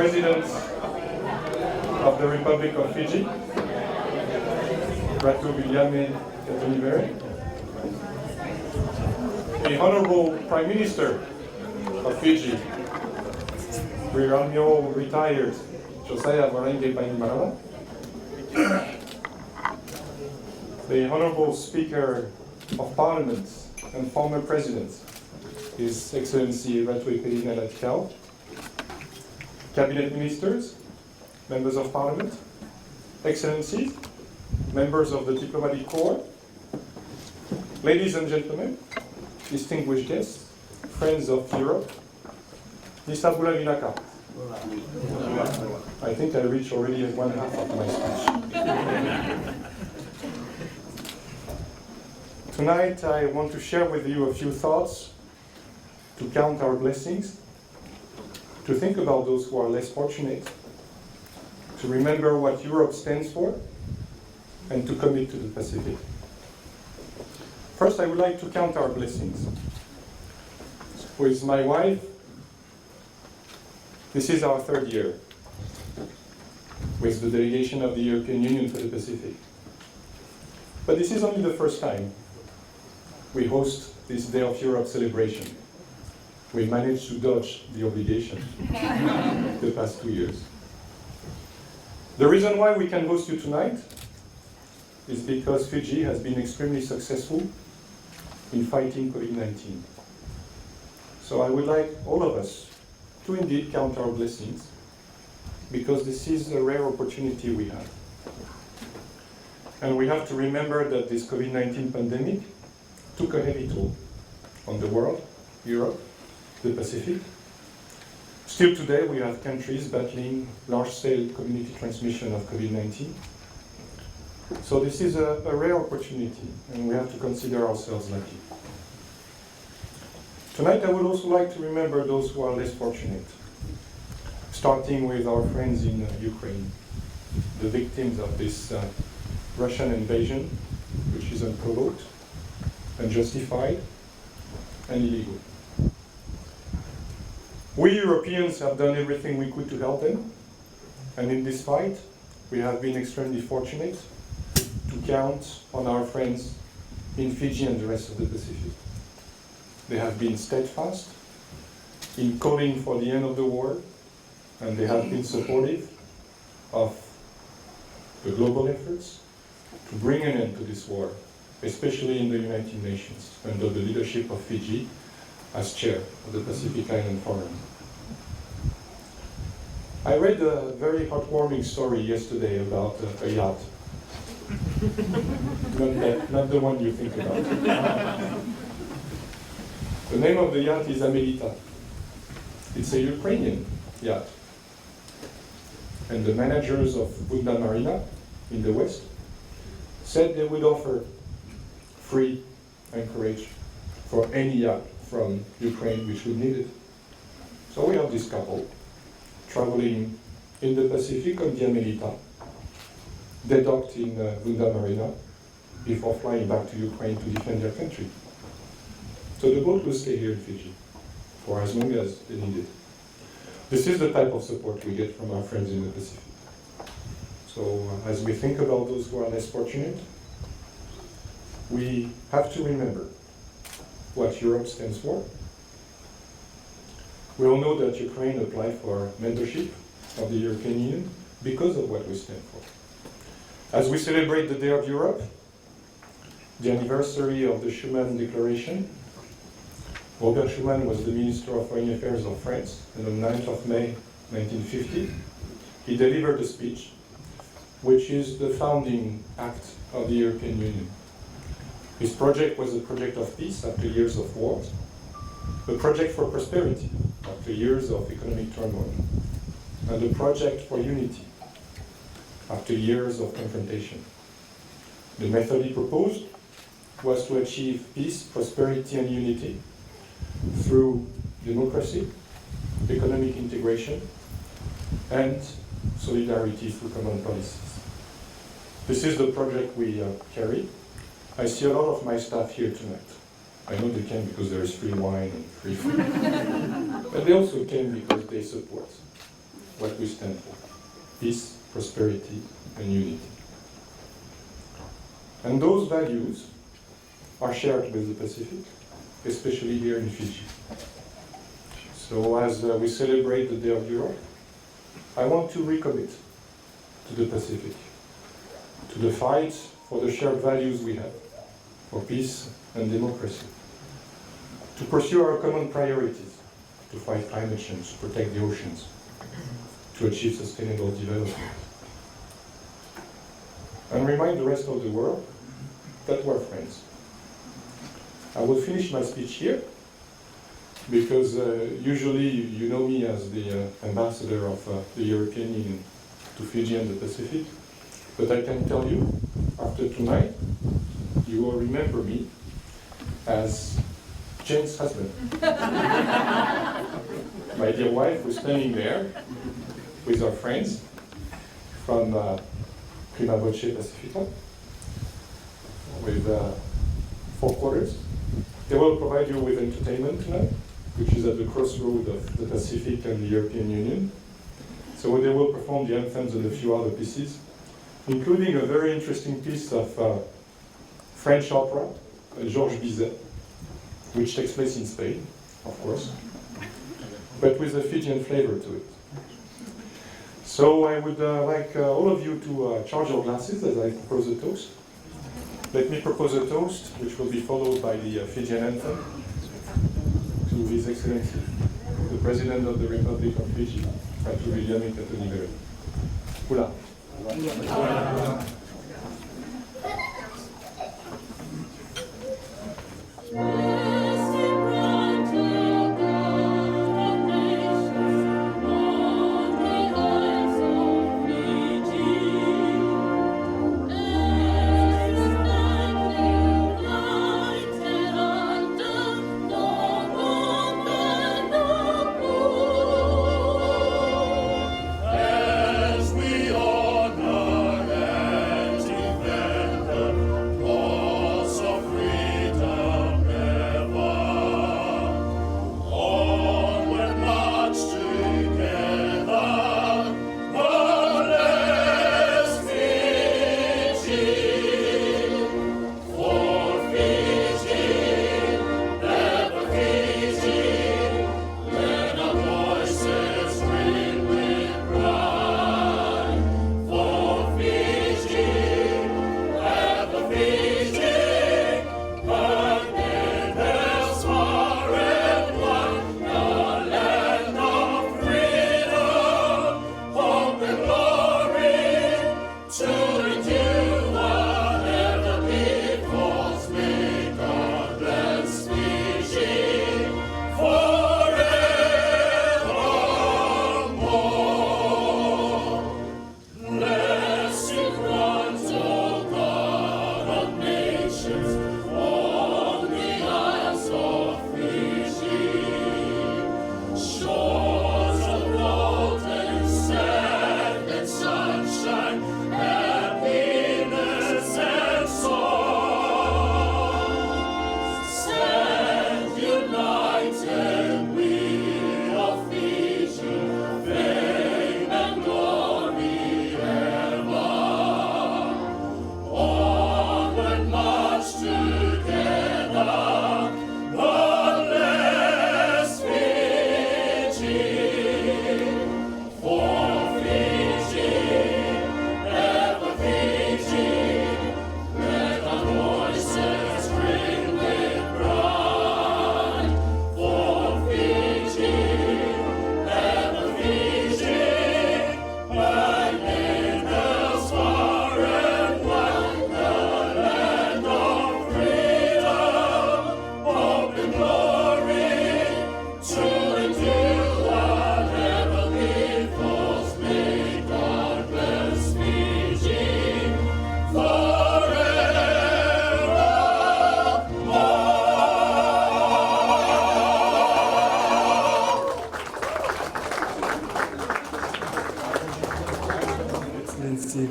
President of the Republic of Fiji, Wiliame Katonivere, the Honorable Prime Minister of Fiji, Rear Admiral retired Voreqe Bainimarama, the Honorable Speaker of Parliament and former President, His Excellency Voreqe, Cabinet Ministers, Members of Parliament, Excellencies, Members of the Diplomatic Corps, ladies and gentlemen, distinguished guests, friends of Europe, Nisabula Vinaka. I think I reached already 1/2 of my speech. Tonight I want to share with you a few thoughts, to count our blessings, to think about those who are less fortunate, to remember what Europe stands for, and to commit to the Pacific. First, I would like to count our blessings. With my wife, this is our 3rd year with the delegation of the European Union for the Pacific. But this is only the first time we host this Day of Europe celebration. We managed to dodge the obligation the past 2 years. The reason why we can host you tonight is because Fiji has been extremely successful in fighting COVID-19. So I would like all of us to indeed count our blessings, because this is a rare opportunity we have. And we have to remember that this COVID-19 pandemic took a heavy toll on the world, Europe, the Pacific. Still today, we have countries battling large-scale community transmission of COVID-19. So this is a rare opportunity, and we have to consider ourselves lucky. Tonight, I would also like to remember those who are less fortunate, starting with our friends in Ukraine, the victims of this Russian invasion, which is unprovoked, unjustified, and illegal. We Europeans have done everything we could to help them, and in this fight, we have been extremely fortunate to count on our friends in Fiji and the rest of the Pacific. They have been steadfast in calling for the end of the war, and they have been supportive of the global efforts to bring an end to this war, especially in the United Nations, under the leadership of Fiji as chair of the Pacific Island Forum. I read a very heartwarming story yesterday about a yacht. Not the one you think about. The name of the yacht is Amelita. It's a Ukrainian yacht. And the managers of Bainimarama in the West said they would offer free anchorage for any yacht from Ukraine which would need it. So we have this couple traveling in the Pacific on the Amelita. They docked in Bainimarama before flying back to Ukraine to defend their country. So the boat will stay here in Fiji for as long as they need it. This is the type of support we get from our friends in the Pacific. So as we think about those who are less fortunate, we have to remember what Europe stands for. We all know that Ukraine applied for membership of the European Union because of what we stand for. As we celebrate the Day of Europe, the anniversary of the Schuman Declaration, Robert Schuman was the Minister of Foreign Affairs of France, and on 9th of May 1950, he delivered a speech which is the founding act of the European Union. His project was a project of peace after years of war, a project for prosperity after years of economic turmoil, and a project for unity after years of confrontation. The method he proposed was to achieve peace, prosperity, and unity through democracy, economic integration, and solidarity through common policies. This is the project we carry. I see a lot of my staff here tonight. I know they came because there is free wine and free food. But they also came because they support what we stand for: peace, prosperity, and unity. And those values are shared with the Pacific, especially here in Fiji. So as we celebrate the Day of Europe, I want to recommit to the Pacific, to the fight for the shared values we have, for peace and democracy, to pursue our common priorities, to fight climate change, to protect the oceans, to achieve sustainable development, and remind the rest of the world that we're friends. I will finish my speech here, because usually you know me as the ambassador of the European Union to Fiji and the Pacific, but I can tell you, after tonight, you will remember me as Jane's husband. My dear wife who's standing there with our friends from Prima Voce Pacifica, with 4 quarters. They will provide you with entertainment tonight, which is at the crossroad of the Pacific and the European Union. So they will perform the anthems and a few other pieces, including a very interesting piece of French opera, Georges Bizet, which takes place in Spain, of course, but with a Fijian flavor to it. So I would like all of you to charge your glasses as I propose a toast. Let me propose a toast, which will be followed by the Fijian anthem, to His Excellency, the President of the Republic of Fiji, to Wiliame Katonivere. Hula.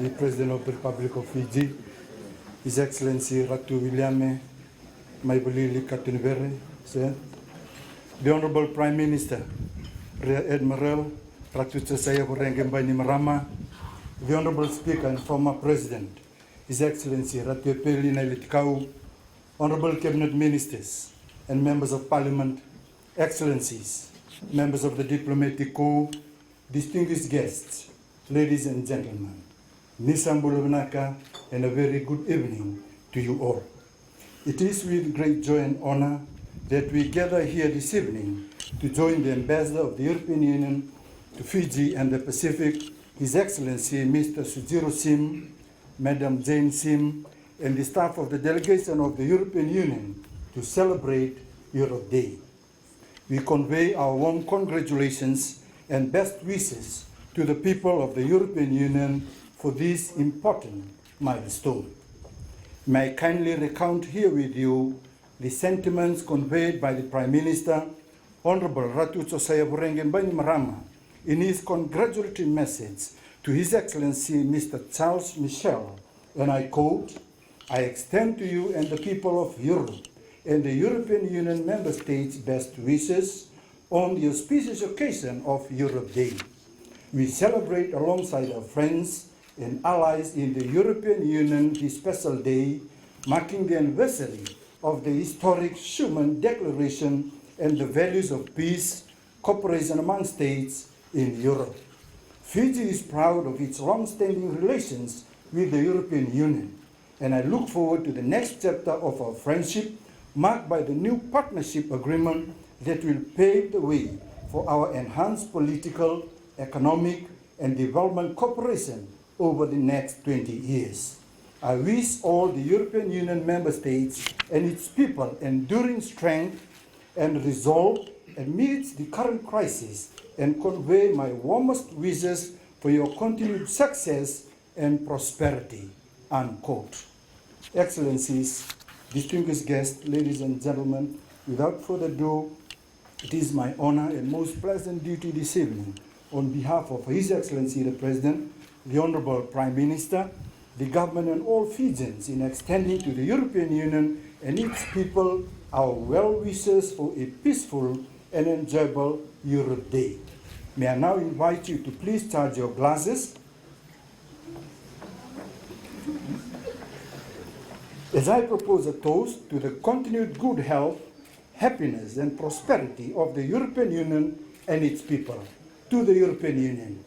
the President of the Republic of Fiji, His Excellency Ratu Wiliame Maivalili Katonivere, the Honorable Prime Minister, Rear Admiral Ratu saya Voreqe Bainimarama, the Honorable Speaker and former President, His Excellency Ratu Peli Nailetikau, Honorable Cabinet Ministers and Members of Parliament, Excellencies, members of the Diplomatic Corps, distinguished guests, ladies and gentlemen, Nisambuluvanaka, and a very good evening to you all. It is with great joy and honor that we gather here this evening to join the Ambassador of the European Union to Fiji and the Pacific, His Excellency Mr. Sujiro Sim, Madam Jane Sim, and the staff of the delegation of the European Union to celebrate Europe Day. We convey our warm congratulations and best wishes to the people of the European Union for this important milestone. May I kindly recount here with you the sentiments conveyed by the Prime Minister, Honorable Ratu Voreqe Bainimarama, in his congratulatory message to His Excellency Mr. Charles Michel, and I quote, "I extend to you and the people of Europe and the European Union member states best wishes on the auspicious occasion of Europe Day. We celebrate alongside our friends and allies in the European Union this special day, marking the anniversary of the historic Schuman Declaration and the values of peace, cooperation among states in Europe. Fiji is proud of its long-standing relations with the European Union, and I look forward to the next chapter of our friendship, marked by the new partnership agreement that will pave the way for our enhanced political, economic, and development cooperation over the next 20 years. I wish all the European Union member states and its people enduring strength and resolve amidst the current crisis, and convey my warmest wishes for your continued success and prosperity," unquote. Excellencies, distinguished guests, ladies and gentlemen, without further ado, it is my honor and most pleasant duty this evening, on behalf of His Excellency the President, the Honorable Prime Minister, the government and all Fijians, in extending to the European Union and its people our well wishes for a peaceful and enjoyable Europe Day. May I now invite you to please charge your glasses. As I propose a toast to the continued good health, happiness and prosperity of the European Union and its people. To the European Union.